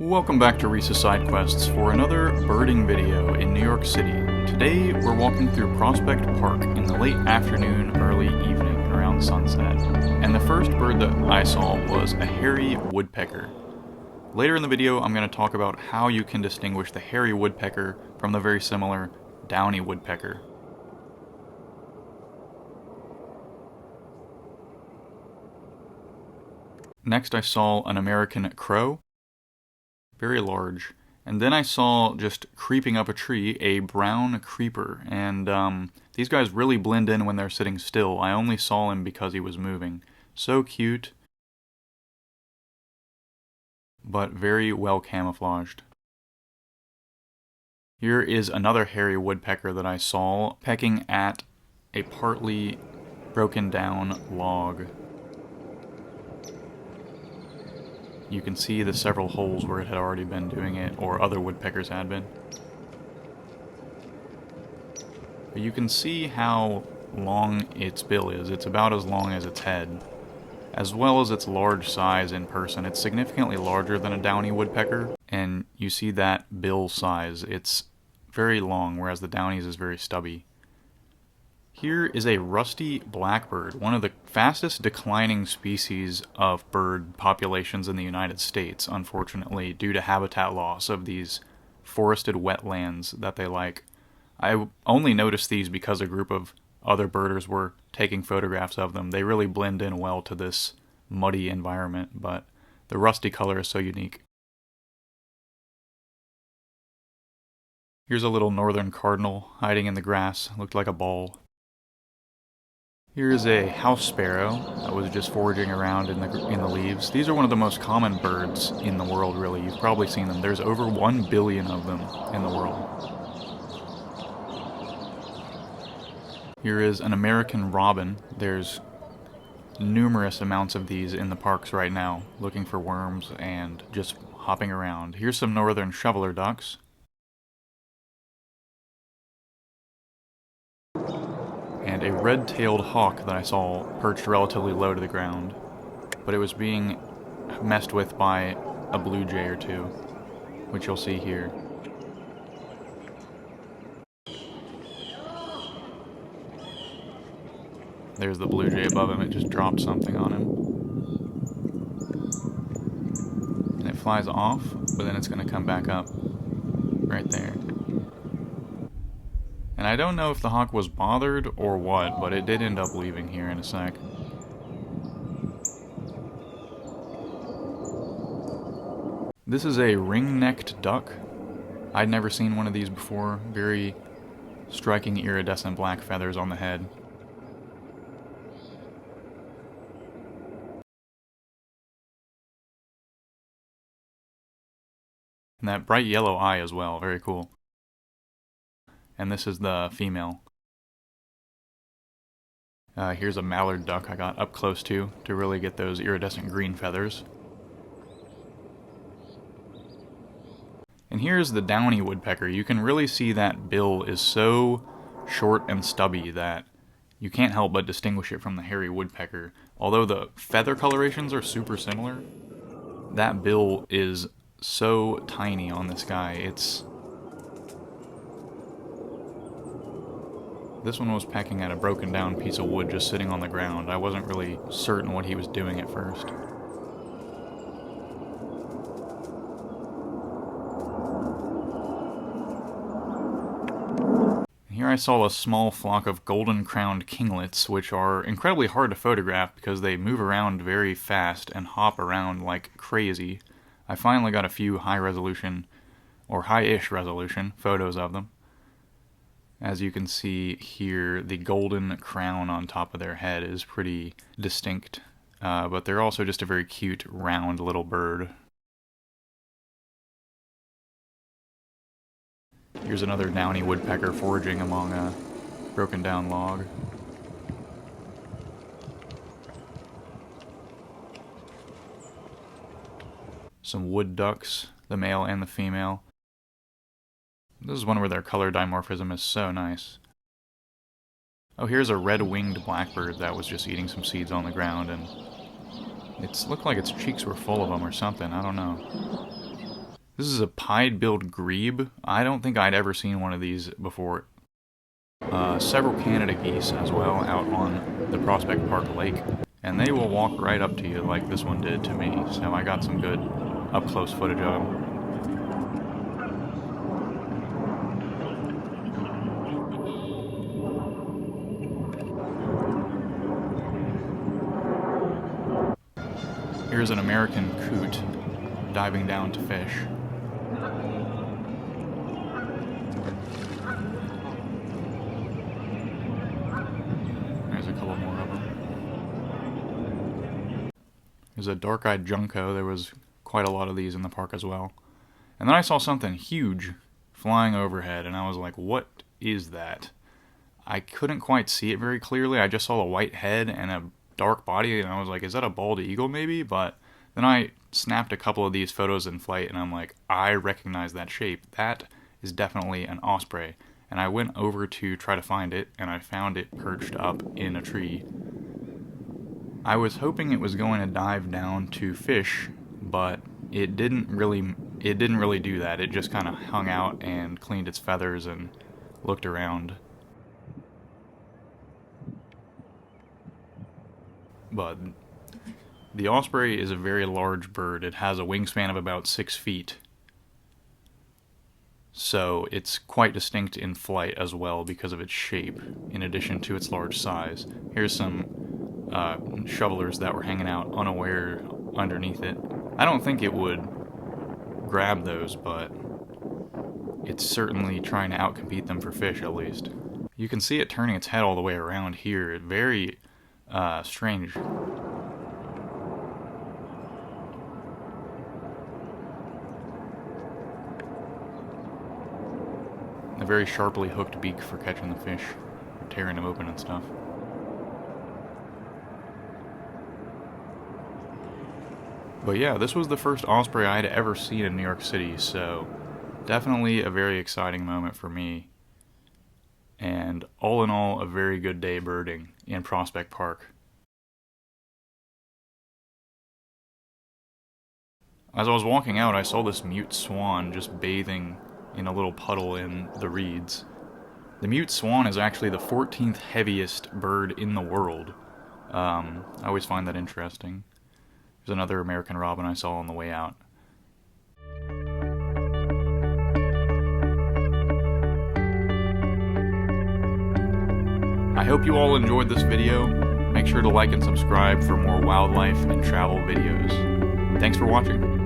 Welcome back to Reese's Side Quests for another birding video in New York City. Today we're walking through Prospect Park in the late afternoon, early evening, around sunset. And the first bird that I saw was a hairy woodpecker. Later in the video I'm going to talk about how you can distinguish the hairy woodpecker from the very similar downy woodpecker. Next I saw an American crow. Very large. And then I saw, just creeping up a tree, a brown creeper. And these guys really blend in when they're sitting still. I only saw him because he was moving. So cute, but very well camouflaged. Here is another hairy woodpecker that I saw pecking at a partly broken down log. You can see the several holes where it had already been doing it, or other woodpeckers had been. But you can see how long its bill is. It's about as long as its head. As well as its large size in person. It's significantly larger than a downy woodpecker, and you see that bill size. It's very long, whereas the downy's is very stubby. Here is a rusty blackbird, one of the fastest declining species of bird populations in the United States, unfortunately, due to habitat loss of these forested wetlands that they like. I only noticed these because a group of other birders were taking photographs of them. They really blend in well to this muddy environment, but the rusty color is so unique. Here's a little northern cardinal hiding in the grass, looked like a ball. Here's a house sparrow that was just foraging around in the leaves. These are one of the most common birds in the world, really. You've probably seen them. There's over 1 billion of them in the world. Here is an American robin. There's numerous amounts of these in the parks right now, looking for worms and just hopping around. Here's some northern shoveler ducks. And a red-tailed hawk that I saw perched relatively low to the ground, but it was being messed with by a blue jay or two, which you'll see here. There's the blue jay above him. It just dropped something on him. And it flies off, but then it's going to come back up right there. And I don't know if the hawk was bothered or what, but it did end up leaving here in a sec. This is a ring-necked duck. I'd never seen one of these before. Very striking iridescent black feathers on the head. And that bright yellow eye as well, very cool. And this is the female. Here's a mallard duck I got up close to really get those iridescent green feathers. And here's the downy woodpecker. You can really see that bill is so short and stubby that you can't help but distinguish it from the hairy woodpecker. Although the feather colorations are super similar, that bill is so tiny on this guy. This one was pecking at a broken down piece of wood just sitting on the ground. I wasn't really certain what he was doing at first. Here I saw a small flock of golden-crowned kinglets, which are incredibly hard to photograph because they move around very fast and hop around like crazy. I finally got a few high-resolution, or high-ish resolution, photos of them. As you can see here, the golden crown on top of their head is pretty distinct, but they're also just a very cute, round little bird. Here's another downy woodpecker foraging among a broken down log. Some wood ducks, the male and the female. This is one where their color dimorphism is so nice. Oh, here's a red-winged blackbird that was just eating some seeds on the ground, and it looked like its cheeks were full of them or something, I don't know. This is a pied-billed grebe. I don't think I'd ever seen one of these before. Several Canada geese as well out on the Prospect Park Lake. And they will walk right up to you like this one did to me. So I got some good up-close footage of them. Here's an American coot diving down to fish. There's a couple more of them. There's a dark-eyed junco. There was quite a lot of these in the park as well. And then I saw something huge flying overhead, and I was like, what is that? I couldn't quite see it very clearly. I just saw a white head and a dark body, and I was like, is that a bald eagle maybe? But then I snapped a couple of these photos in flight, and I'm like, I recognize that shape. That is definitely an osprey. And I went over to try to find it, and I found it perched up in a tree. I was hoping it was going to dive down to fish, but it didn't really do that. It just kind of hung out and cleaned its feathers and looked around. But the osprey is a very large bird. It has a wingspan of about 6 feet. So it's quite distinct in flight as well because of its shape, in addition to its large size. Here's some shovelers that were hanging out unaware underneath it. I don't think it would grab those, but it's certainly trying to outcompete them for fish at least. You can see it turning its head all the way around here. Very strange. A very sharply hooked beak for catching the fish, tearing them open and stuff. But yeah, this was the first osprey I had ever seen in New York City, so definitely a very exciting moment for me. And all in all, a very good day birding in Prospect Park. As I was walking out, I saw this mute swan just bathing in a little puddle in the reeds. The mute swan is actually the 14th heaviest bird in the world. I always find that interesting. There's another American robin I saw on the way out. I hope you all enjoyed this video. Make sure to like and subscribe for more wildlife and travel videos. Thanks for watching.